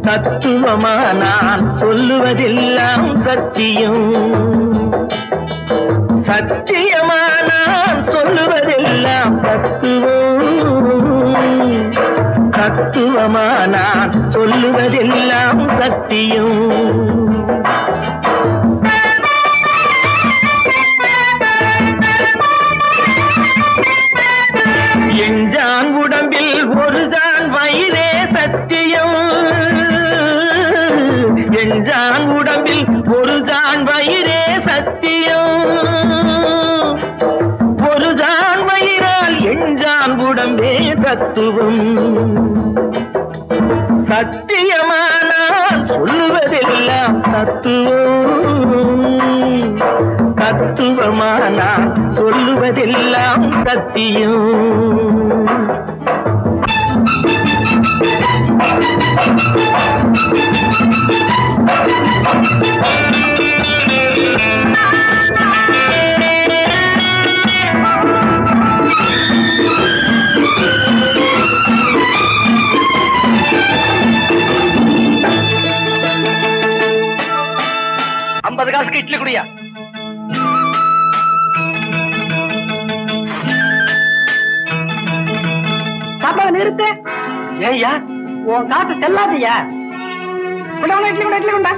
தத்துவமா நான் சொல்லுவதெல்லாம் சத்தியம். சத்தியமா நான் சொல்லுவதெல்லாம் தத்துவம். தத்துவமா நான் சொல்லுவதெல்லாம் சத்தியம். எஞ்சான் உடம்பில் ஒருதான் வயிறே சத்தியம். எஞ்சான் உடம்பில் ஒருதான் வயிறே சத்தியம். ஒருதான் வயிறால் எஞ்சான் உடம்பே தத்துவம். சத்தியமான சொல்லுவதெல்லாம் தத்துவம். தத்துவமான சொல்லுவதெல்லாம் சத்தியம். காசுக்கு இட்லி குடியா. சாப்பாடு நிறுத்து. ஏய்யா உன் காசு செல்லாதியா. இட்லி கொண்டா இட்லி கொண்டா.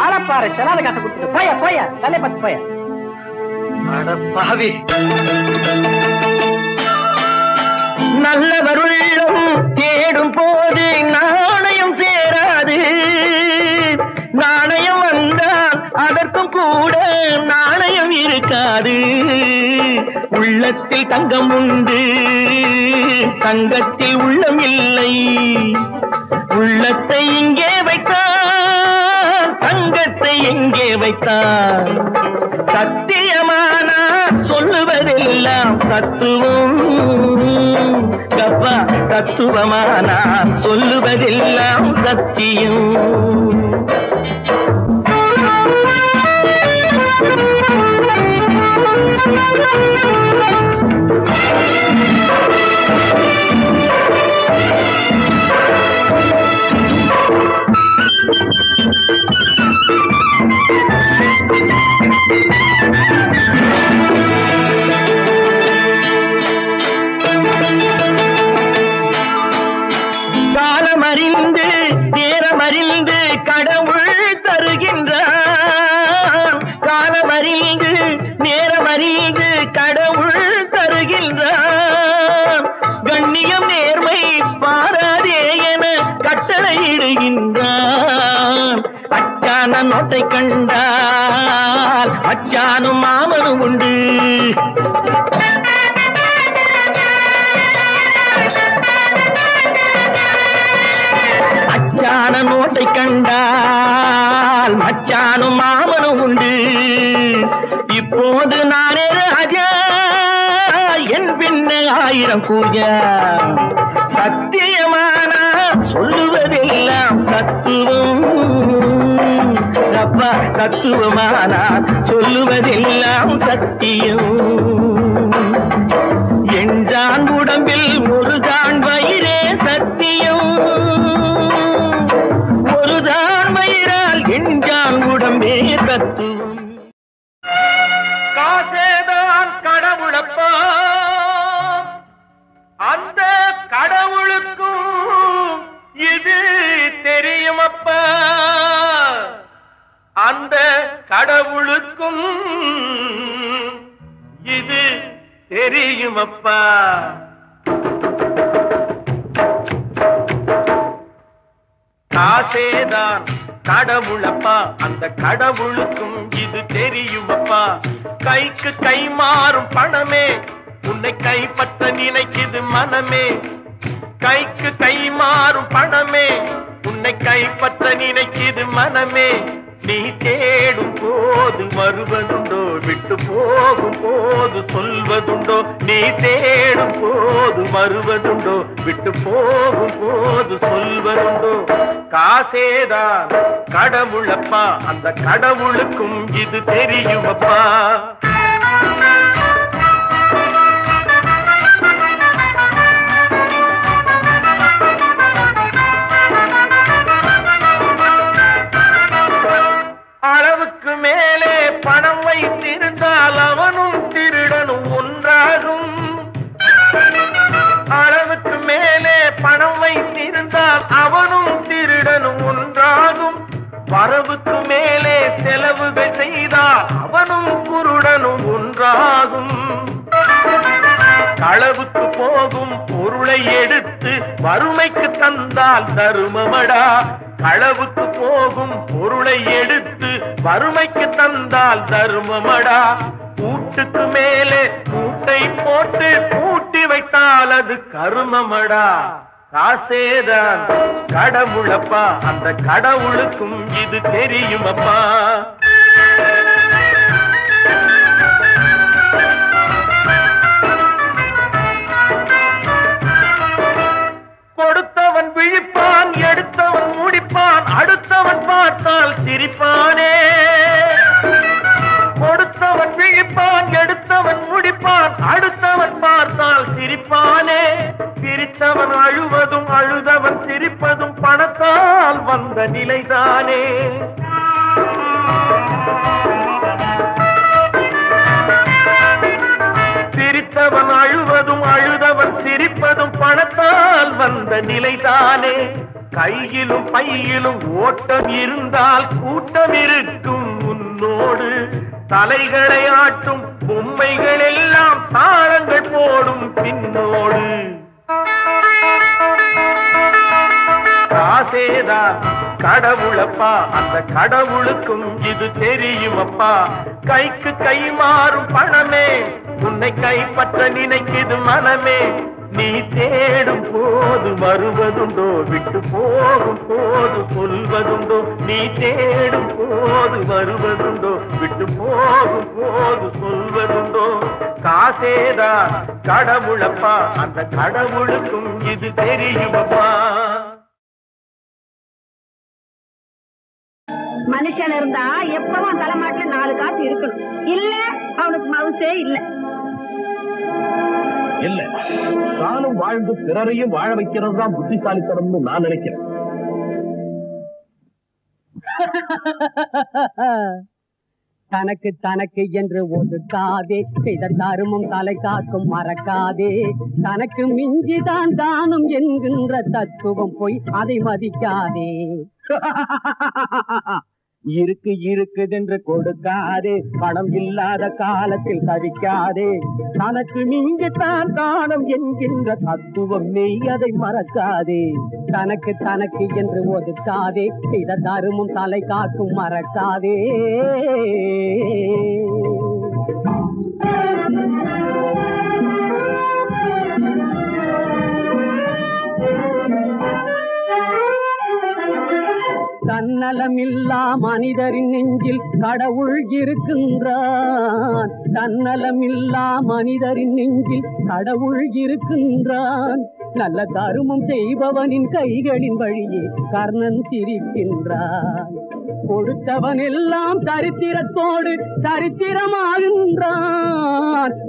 ஆளப்பாரு செல்லாத காசை கொடுத்துட்டு போயா போயா தலை பார்த்து போயா. பாவி நல்லவருள்ளம் தேடும் போது நாணயம் சேராது. நாணயம் வந்தால் அதற்கும் கூட நாணயம் இருக்காது. உள்ளத்தில் தங்கம் உண்டு, தங்கத்தில் உள்ளம் இல்லை. உள்ளத்தை இங்கே வைத்தான், தங்கத்தை எங்கே வைத்தான். சத்தியமான சொல்லுவதெல்லாம் தத்துவம். கப்பா தத்துவமான சொல்லுவதெல்லாம் சத்தியம். காலமறிந்து நேரமறிந்து கடவுள் தருகின்றான். காலமறிந்து நேரமறிந்து கடவுள் தருகின்றான். கண்ணியம் நேர்மை பாராதே என கட்டளையிடுகின்றான். அச்சான நோட்டை கண்டால் அச்சானும் மாமனும் உண்டு. அச்சான நோட்டை கண்டால் மச்சானும் மாமனும் உண்டு. இப்போது நானே ராஜா, என் பின்ன ஆயிரம் பூஜா. சத்தியமான சொல்லுவதெல்லாம் தத்துவம். அப்பா தத்துவமான சொல்லுவதெல்லாம் சத்தியம். எஞ்சான் உடம்பில் ஒருதான் வயிறே சத்தியம். ஒருதான் வயிறால் எஞ்சான் உடம்பே தத்துவம். காசேதான் கடவுளப்பா, அந்த கடவுளுக்கும் இது தெரியுமப்பா. அந்த கடவுளுக்கும் இது தெரியுமப்பா. காசேதான் கடவுளப்பா, அந்த கடவுளுக்கும் இது தெரியுமப்பா. கைக்கு கை மாறும் பணமே உன்னை கைப்பற்ற நினைக்குது மனமே. கைக்கு கை மாறும் பணமே உன்னை கைப்பற்ற நினைக்குது மனமே, நீ தேடும் போது வருவதுண்டோ, விட்டு போகும் போது சொல்வதுண்டோ. நீ தேடும் போது வருவதுண்டோ, விட்டு போகும் போது சொல்வதுண்டோ. காசேதான் கடவுளப்பா, அந்த கடவுளுக்கும் இது தெரியுமப்பா. அளவுக்கு மேலே பணம் வைத்திருந்தால் அவனும் திருடனும் ஒன்றாகும். அளவுக்கு மேலே பணம் வைத்திருந்தால் அவனும் திருடனும் ஒன்றாகும். வரவுக்கு மேலே செலவுகள் செய்தால் அவனும் குருடனும் ஒன்றாகும். களவுக்கு போகும் பொருளை எடுத்து வறுமைக்கு தந்தால் தருமமடா. களவுக்கு போகும் பொருளை எடுத்து வறுமைக்கு தந்தால் தருமமடா. கூட்டுக்கு மேலே கூட்டை போட்டு கூட்டி வைத்தால் அது கருமமடா. காசேதான் கடவுளப்பா, அந்த கடவுளுக்கும் இது தெரியுமப்பா. கொடுத்தவன் விழிப்பான், எடுத்தவன் முடிப்பான், அடுத்தவன் பார்த்தால் சிரிப்பானே. கொடுத்தவன் விழிப்பான், எடுத்தவன் முடிப்பான், அடுத்தவன் பார்த்தால் சிரிப்பானே. சிரித்தவன் அழுவதும் அழுதவன் சிரிப்பதும் பணத்தால் வந்த நிலைதானே. சிரித்தவன் அழுவதும் அழுதவன் சிரிப்பதும் பணத்தால் வந்த நிலைதானே. கையிலும் பையிலும் ஓட்டம் இருந்தால் கூட்டம் இருக்கும் உன்னோடு. தலைகளை ஆட்டும் பொம்மைகள் எல்லாம் தாளங்கள் போடும் பின்னோடு. காசேதா கடவுளப்பா, அந்த கடவுளுக்கும் இது தெரியுமப்பா. கைக்கு கை மாறும் பணமே, உன்னை கைப்பற்ற நினைக்குது மனமே. நீ தேடும் போது வருவதுண்டோ, விட்டு போகும் போது சொல்வதுண்டோ. நீ தேடும் போது வருவதுண்டோ, விட்டு போகும் போது சொல்வதுண்டோ. காசேதா கடவுளப்பா, அந்த கடவுளுக்கும் இது தெரியுமப்பா. மனுஷன் இருந்தா எப்பவும் தலைமாட்டில 4 காசு இருக்கணும். இல்ல அவனுக்கு மவுசே இல்ல. இல்ல, தானும் வாழ்ந்து பிறரையும் வாழ வைக்கிறது தான் புத்திசாலித்தனம்னு நான் நினைக்கிறேன். தனக்கு தனக்கு என்று ஒதுக்காதே, செய்த தருமம் தலை காக்கும் மறக்காதே. தனக்கு மிஞ்சிதான் தானும் என்கின்ற தத்துவம் போய் அதை மதிக்காதே. இருக்கு இருக்குதென்று கொடுக்காதே, பணம் இல்லாத காலத்தில் தவிக்காதே. தனக்கு மிஞ்சித்தான் தானம் என்கின்ற தத்துவம் மெய், அதை மறக்காதே. தனக்கு தனக்கு என்று ஒதுக்காதே, செய்த தருமம் தலை காக்கும் மறக்காதே. தன்னலமில்லா மனிதரின் நெஞ்சில் கடவுள் இருக்கின்றான். தன்னலமில்லா மனிதரின் நெஞ்சில் கடவுள் இருக்கின்றான். நல்ல தருமம் செய்பவனின் கைகளின் வழியே கர்ணன் சிரிக்கின்றான். கொடுத்தவன் எல்லாம் சரித்திரத்தோடு சரித்திரமாகின்றான்.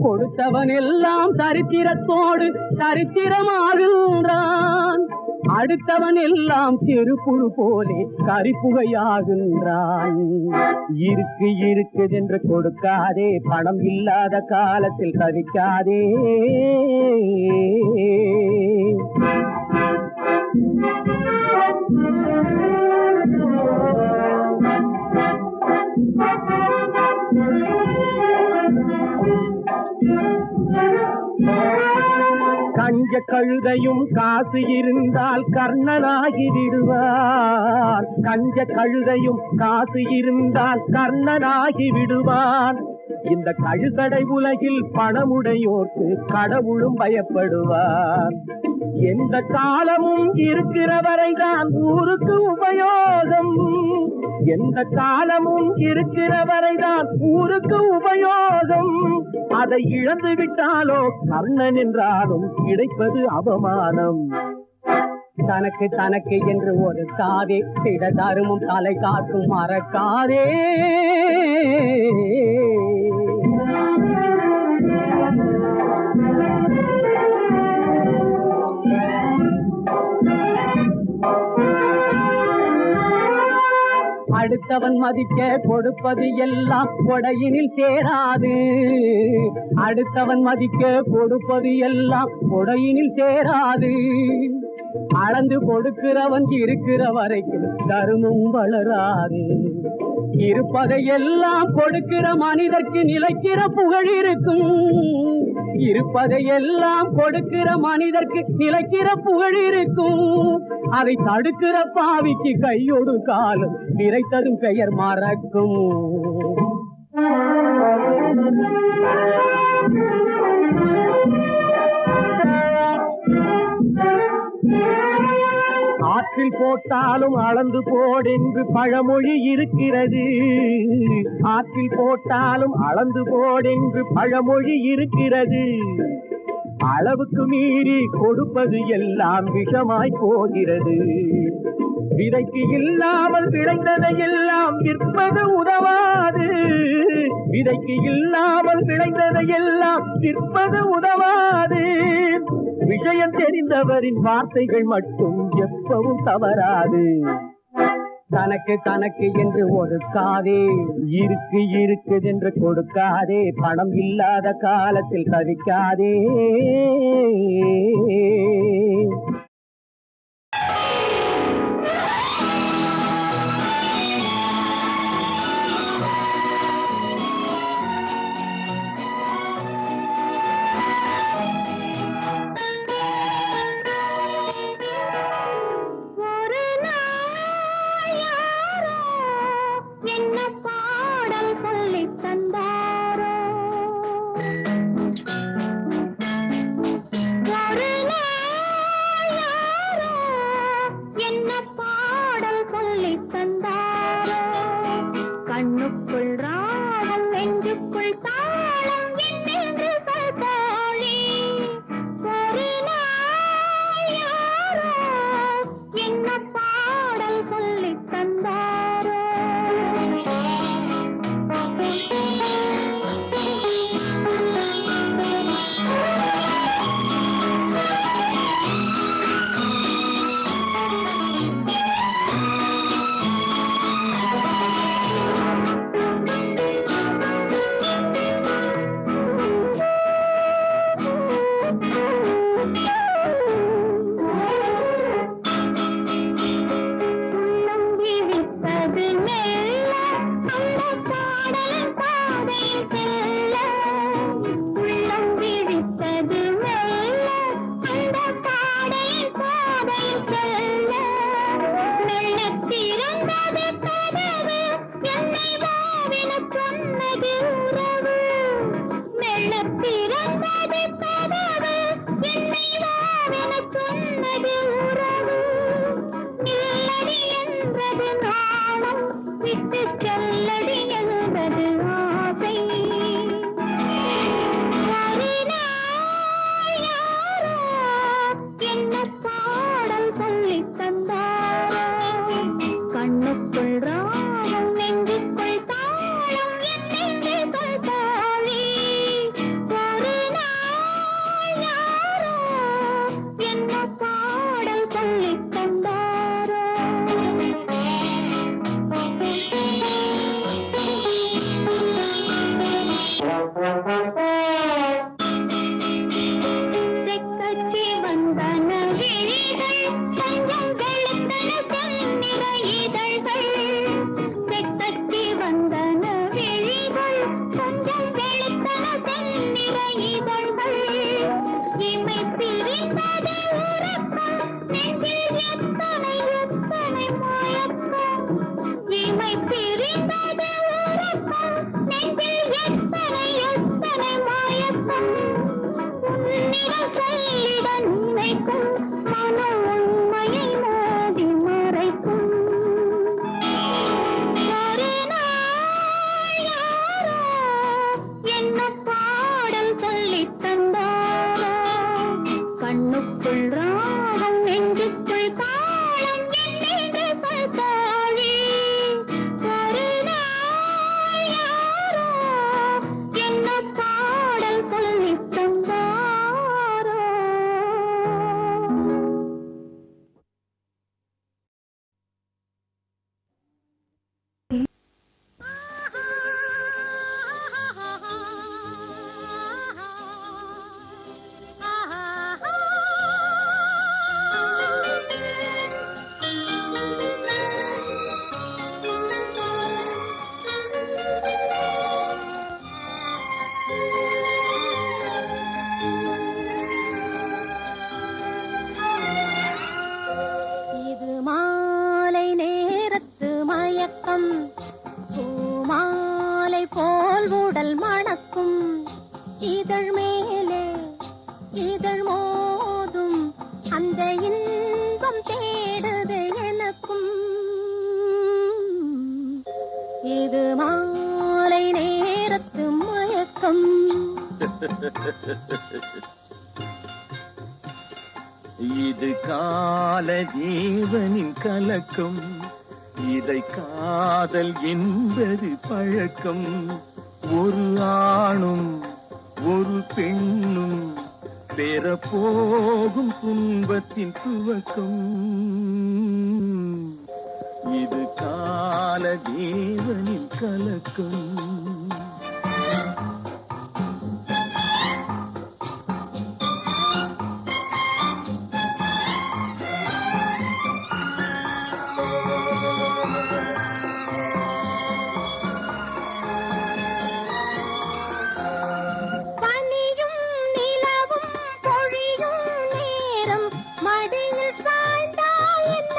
கொடுத்தவன் எல்லாம் சரித்திரத்தோடு சரித்திரமாகின்றான். அடுத்தவன் எல்லாம் தெருப்புழு போலே கரிப்புகையாகின்றான். இருக்கு இருக்குதென்று கொடுக்காதே, பணம் இல்லாத காலத்தில் தவிக்காதே. கஞ்ச கழுதையும் காசு இருந்தால் கர்ணனாகி விடுவான். கஞ்ச கழுதையும் காசு இருந்தால் கர்ணனாகி விடுவான். இந்த கழுதடை உலகில் பணமுடையோர்க்கு கடவுளும் பயப்படுவார். எந்த காலமும் இருக்கிற வரைதான் ஊருக்கு உபயோகம். எந்த காலமும் இருக்கிற வரைதான் ஊருக்கு உபயோகம். அதை இழந்து விட்டாலோ கர்ணன் என்றாலும் கிடைப்பது அவமானம். தனக்கு தனக்கு என்று ஒரு காதே செய்த தருமும் தலை காக்கும் மறக்காதே. அடுத்தவன் மதிக்க கொடுப்பது எல்லாம் கொடையினில் சேராது. அடுத்தவன் மதிக்க கொடுப்பது எல்லாம் கொடையினில் சேராது. அளந்து கொடுக்கிறவன் இருக்கிற வரைக்கும் தருமும் வளராது. இருப்பதை எல்லாம் கொடுக்கிற மனிதர்க்கு நிலைக்கிற புகழ் இருக்கும். இருப்பதை எல்லாம் கொடுக்கிற மனிதர்க்கு நிலைக்கிற புகழ் இருக்கும். அதை தடுக்கிற பாவிக்கு கையோடு காலம் நிறைத்ததும் பெயர் மறக்கும். ஆற்றில் போட்டாலும் அளந்து போடென்று பழமொழி இருக்கிறது. ஆற்றில் போட்டாலும் அளந்து போடென்று பழமொழி இருக்கிறது. அளவுக்கு மீறி கொடுப்பது எல்லாம் விஷமாய் போகிறது. விதைக்கு இல்லாமல் விளைந்ததை எல்லாம் விற்பது உதவாது. விதைக்கு இல்லாமல் விளைந்ததை எல்லாம் விற்பது உதவாது. விஷயம் தெரிந்தவரின் வார்த்தைகள் மட்டும் எப்பவும் தவறாது. தனக்கு தனக்கு என்று ஒதுக்காதே, இருக்கு இருக்குதென்று கொடுக்காதே. பணம் இல்லாத காலத்தில் தவிக்காதே. எத்தனை எத்தனை மாயக்கம் என்னிடம் சொல்லிட நினைக்கும் மன உண்மையை மோதி மறைக்கும் ஒரு நாள் யாரோ என்ன பாடல் சொல்லித் தந்தாரோ கண்ணுக்குள் ராகம் நெஞ்சுக்குள் தாளம் என்னென்று சொல்தாழி ஒரு நாள் யாரோ என்ன பாடல் சொல்லித் தந்தாரோ இது மாலை நேரத்து மயக்கம் பூமாலை போல் உடல் மணக்கும் இதழ் மேலே இதழ் மோதும் அந்த இன்பம் தேடுது எனக்கும் இது மாலை நேரத்து மயக்கம் இது கால ஜீவனின் கலக்கம் இதை காதல் என்பது பழக்கம் ஒரு ஆணும் ஒரு பெண்ணும் பெற போகும் துன்பத்தின் துவக்கம் இது கால ஜீவனின் கலக்கம் பனியும் நிலவும் பொழியும் நேரம் மடியில் சாய்ந்தால் என்ன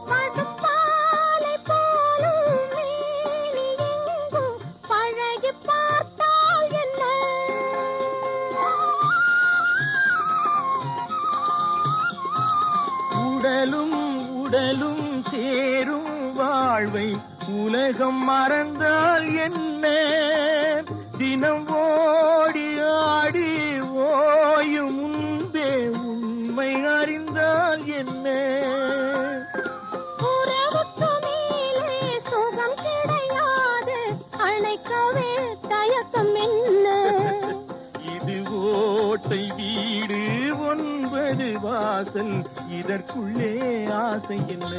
பசுப்பாலை போலும் மேனி எங்கும் பழகி பார்த்தால் என்ன உடலும் உடலும் சேரும் வாழ்வை உலகம் மறந்தால் என்ன தினம் ஓடி ஆடி ஓயும் முன்பே உண்மை அறிந்தால் என்ன உறவுக்கு மேலே சுகம் கிடையாது அணைக்கவே தயக்கம் என்ன இது ஓட்டை வீடு 9 வாசல் இதற்குள்ளே ஆசை என்ன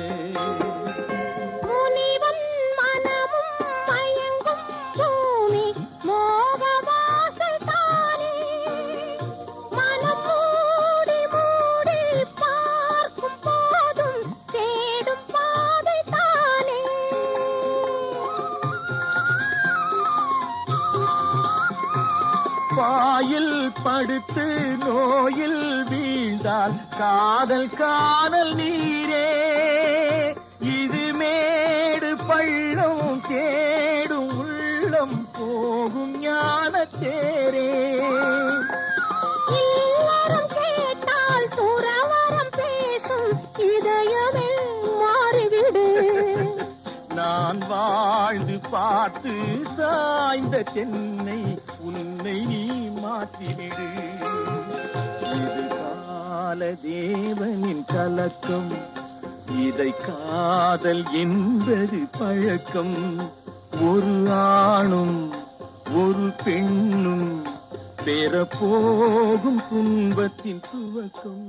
முனிவன் மனமும் மயங்கும் பூமி மோகவாசல் தானே மனம் மூடி மூடி பார்க்கும் போதும் தேடும் பாதை தானே பாயில் படுத்து நோயில் வீழ்ந்தால் காதல் காணல் நீரே இது மேடு பள்ளம் தேடும் உள்ளம் போகும் ஞான தேரே இல்லறம் கேட்டால் துறவறம் பேசும் இதயமே மாறிவிடு நான் வாழ்ந்து பார்த்து சாய்ந்த சென்னை உன்னை நீ மாற்றிவிடு இது கால தேவனின் கலக்கம் இதை காதல் என்பது பழக்கம் ஒரு ஆணும் ஒரு பெண்ணும் பெற போகும் துன்பத்தின் துவக்கம்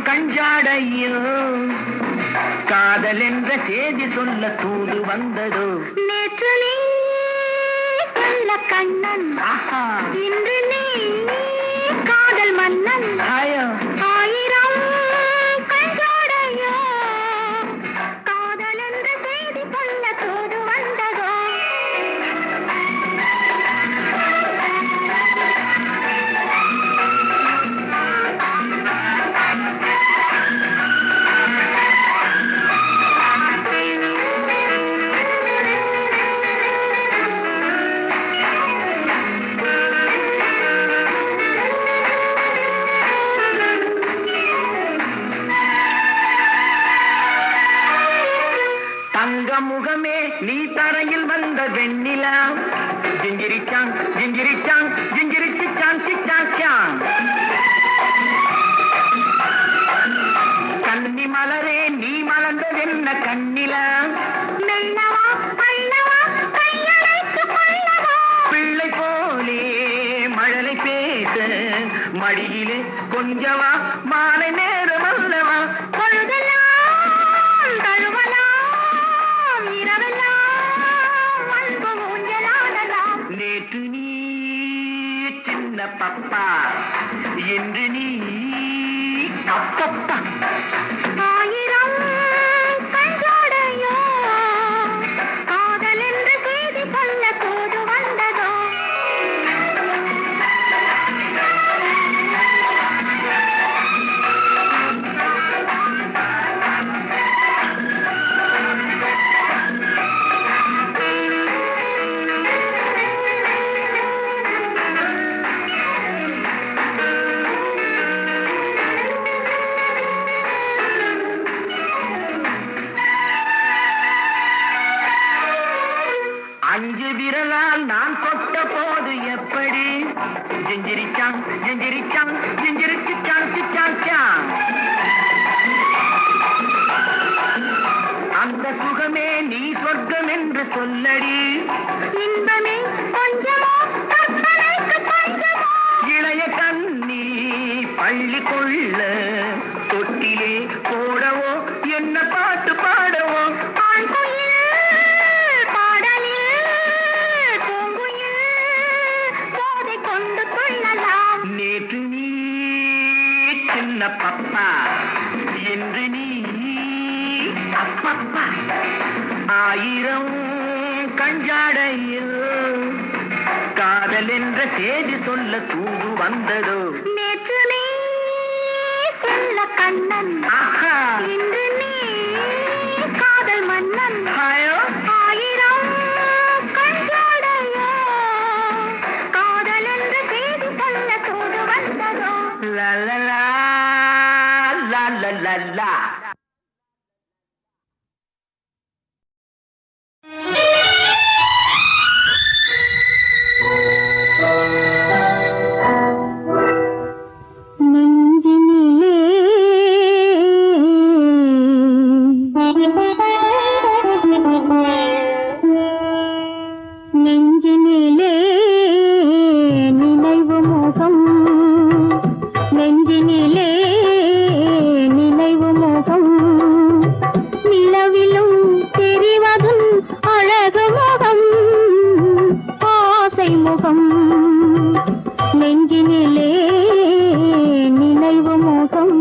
கஞ்சாடையோ காதல் என்ற செய்தி சொல்ல தூது வந்ததோ நேற்று நீ சொல்ல கண்ணன் இன்று நீ காதல் மன்னன் ஆயோ ஆயிரம் கண்ஜோடையோ காதல் என்ற செய்தி சொல்ல தூது வந்ததோ முகமே நீ தரையில் வந்த வெண்ணிலா ஜிஞ்சிரிச்சாங் ஜிஞ்சிரிச்சாங் ஜிஞ்சிரிச்சு சாங் சிச்சாங் சாங் கன்னி மலரே நீ மலர்ந்ததென்ன கண்ணிலா மெல்லவா பல்லவா கையழைத்து கொள்ளவா பிள்ளை போலே மழலை பேச மடியிலே கொஞ்சவா மாலை நேரம் அல்லவா பொழுதெல்லாம் தழுவலாம் இரவெல்லாம் அன்பு ஊஞ்சலாடலாம் நேற்று நீ சின்ன பப்பா என்று நீ அப்பப்பா ஆயிரம் கண்ஜோடையோ காதல் என்ற செய்தி சொல்ல தூது வந்ததோ அஞ்சு விரலால் நான் கொட்ட போது எப்படி ஜிஞ்சிரிச்சாங் ஜிஞ்சிரிச்சாங் ஜிஞ்சிரிச்சு சாங் சிச்சாங் சாங் அந்த சுகமே நீ சொர்க்கம் என்று சொல்லடி இன்பமே கொஞ்சமோ கற்பனைக்கு கொஞ்சமோ இளைய கண்ணி பள்ளி கொள்ள தொட்டிலே போடவோ என்ன பாட்டு பாடவோ ஆண் குயில் பாடலில் பூங்குயில் போதை கொண்டு கொள்ளலாம் நேற்று நீ சின்ன பப்பா என்று நீ அப்பப்பா ஆயிரம் கஞ்சாடையில் காதல் என்ற செய்தி சொல்ல தூது வந்ததோ நேற்று நீ சொல்ல கண்ணன் ஆஹா இன்று நீ காதல் மன்னன் ஆயோ ஆயிரம் கண்ஜோடையோ காதல் என்ற செய்தி சொல்ல தூது வந்ததோ லா லா லா லா லா லா லா நெஞ்சினிலே நெஞ்சினிலே நினைவு முகம் நெஞ்சினிலே நினைவு முகம் நிலவிலும் தெரிவதும் அழகு முகம் ஆசை முகம் நெஞ்சினிலே நினைவு முகம்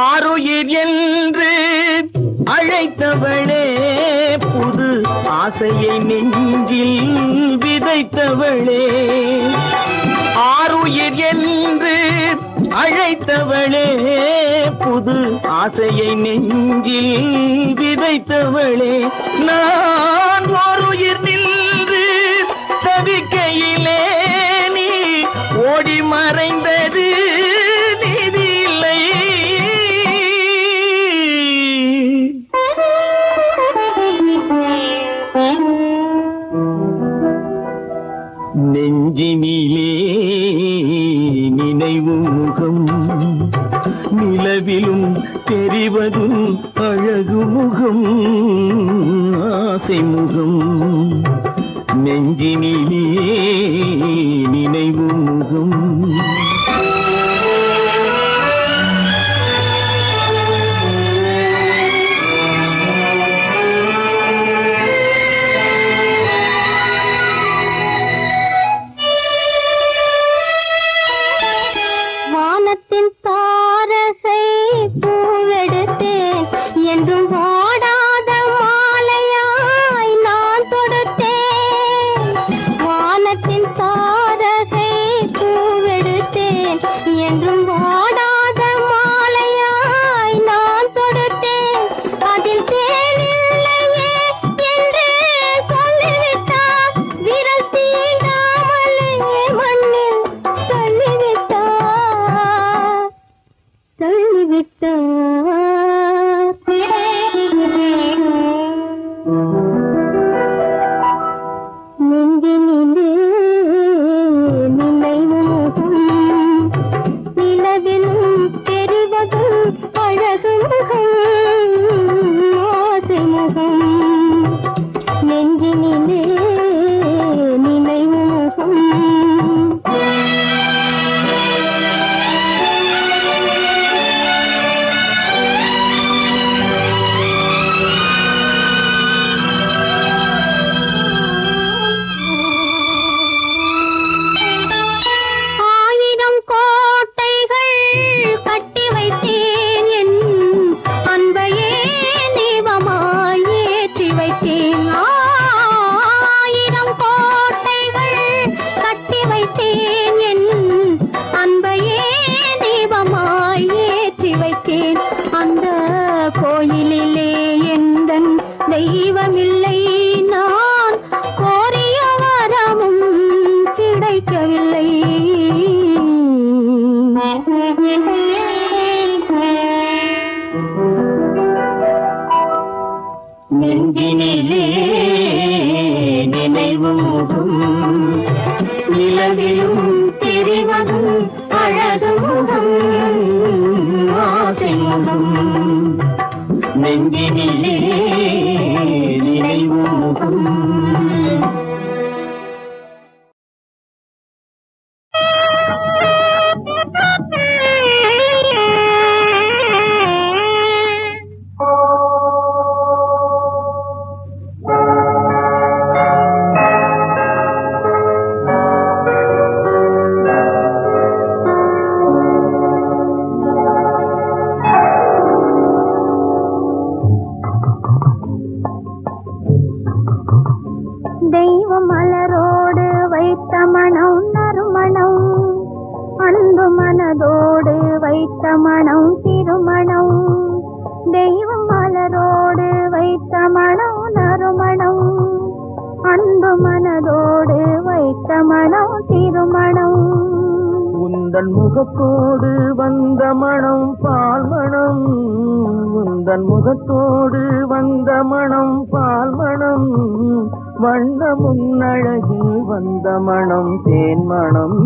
ஆருயிர் என்று அழைத்தவளே புது ஆசையை நெஞ்சில் விதைத்தவளே ஆருயிர் என்று அழைத்தவளே புது ஆசையை நெஞ்சில் விதைத்தவளே நான் ஓருயிர் நின்று தவிக்கையிலே நீ ஓடி மறைந்தது நீதியில்லை நெஞ்சினிலே நினைவு முகம் நிலவிலும் தெரிவதும் அழகு முகம் ஆசை முகம் நெஞ்சினிலே நினைவு முகம் வானத்தின் தாரகை பூவெடுத்தேன் என்றும் வாடாத மாலையாய் நான் தொடுத்தேன். வானத்தின் தாரகை பூவெடுத்தேன் என்றும் வாடாத மாலையாய் நான் தொடுத்தேன். அதில் தேனில்லையே என்று சொல்லிவிட்டார். விரல் தீண்டாமலே மண்ணில் தள்ளிவிட்டார். நெஞ்சினிலே நினைவு முகம் நிலவிலும் தெரிவதும் அழகு முகம் ஆசை முகம் நெஞ்சினிலே நினைவு முகம். ஆயிரம் கோட்டைகள் கட்டி வைத்தேன் என் அன்பையே தீபமாய் ஏற்றி வைத்தேன். ஆயிரம் கோட்டைகள் கட்டி வைத்தேன் என் அன்பையே தீபமாய் ஏற்றி வைத்தேன். அந்த கோயிலிலே எந்தன் தெய்வமில்லை. நான் கோரிய வரமும் கிடைக்கவில்லை. நெஞ்சினிலே நினைவு முகம் நிலவிலும் தெரிவதும் அழகு முகம் ஆசை முகம் நெஞ்சினிலே நினைவு முகம். தெய்வ மலரோடு வைத்த மனம் நறுமணம் அன்பு மனதோடு வைத்த மனம் திருமணம். தெய்வ மலரோடு வைத்த மனம் நறுமணம் அன்பு மனதோடு வைத்த மனம் திருமணம். உந்தன் முகத்தோடு வந்த மனம் பால் மணம் உந்தன் முகத்தோடு வந்த மனம் பால் மணம் வண்ண முன்னழகில் வந்த மனம் தேன் மணம்.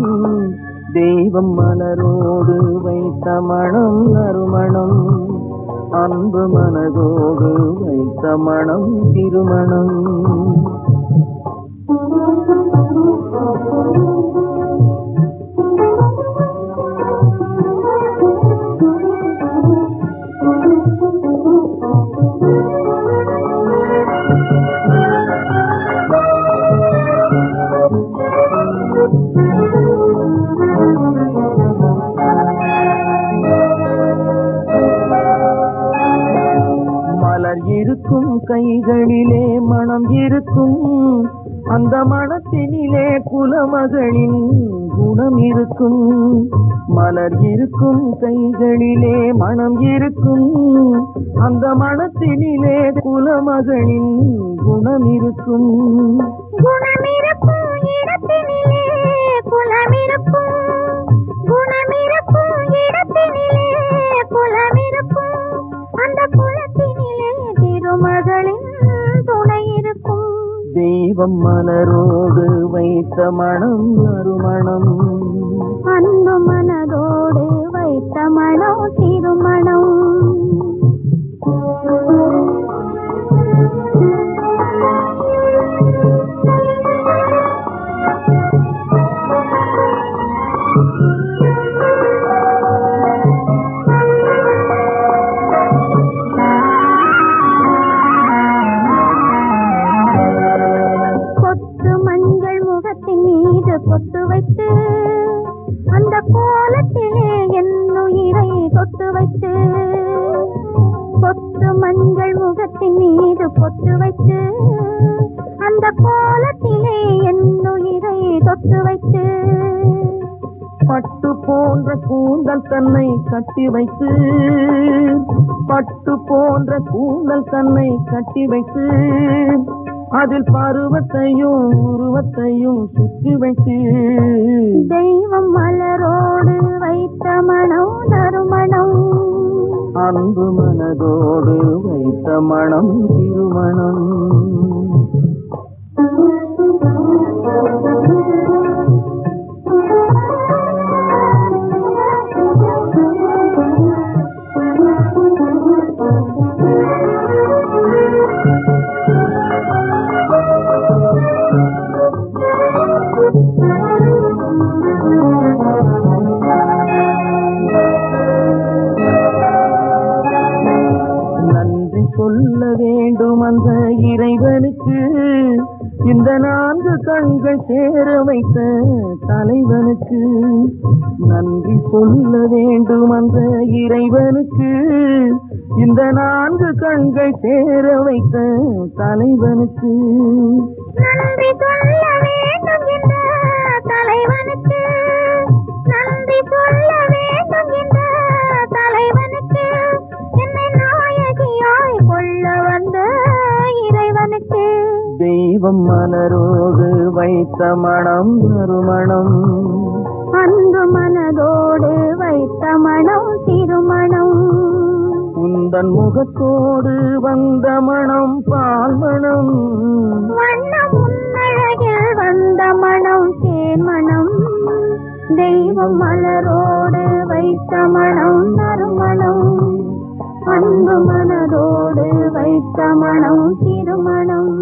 தெய்வம் மலரோடு வைத்த மனம் நறுமணம் அன்பு மனதோடு வைத்த மனம் திருமணம். மலர் இருக்கும் கைகளிலே மனம் இருக்கும் அந்த மனத்தினிலே குலமகளின் குணம் இருக்கும். மலர் இருக்கும் கைகளிலே மனம் இருக்கும் அந்த மனத்தினிலே குலமகளின் குணம் இருக்கும். குணமிருக்கும் இடத்தினிலே குலமிருக்கும் குணமிருக்கும் இடத்தினிலே குலமிருக்கும் அந்த குலத்தினிலே திருமகளின் துணை இருக்கும். தெய்வம் மலரோடு வைத்த மனம் நறுமணம் அன்பு மனதோடு வைத்த மனம் திருமணம். பொட்டு வைத்து பொட்டு மஞ்சள் முகத்தின் மீது பொட்டு வைத்து அந்த கோலத்திலே என் உயிரை தொட்டு வைத்து பட்டு போன்ற கூந்தல் தன்னை கட்டி வைத்து பட்டு போன்ற கூந்தல் தன்னை கட்டி வைத்து அதில் பருவத்தையும் உருவத்தையும் சுற்றி வைத்து தெய்வம் மலரோடு வைத்த மனம் நறுமணம் அன்பு மனதோடு வைத்த மனம் திருமணம் சொல்ல வேண்டும் அந்த இறைவனுக்கு இந்த 4 கண்கள் சேர வைத்த தலைவனுக்கு நன்றி சொல்ல வேண்டும் அந்த இறைவனுக்கு இந்த 4 கண்கள் சேர வைத்த தலைவனுக்கு நன்றி சொல்ல வேண்டும் இந்த தலைவனுக்கு நன்றி சொல்ல வேண்டும் இந்த தலைவனுக்கு என்னை நாயகியாய் கொள்ள வந்த இறைவனுக்கு தெய்வம் மலரோடு வைத்த மனம் நறுமணம் அன்பு மனதோடு வைத்த மனம் திருமணம் உந்தன் முகத்தோடு வந்த மனம் பால் மனம் வண்ணம் உன்னழகில் வந்த மனம் தேன்மணம் தெய்வம் மலரோடு வைத்த மனம் நறுமணம் அன்பு மனதோடு வைத்த மனம் திருமணம்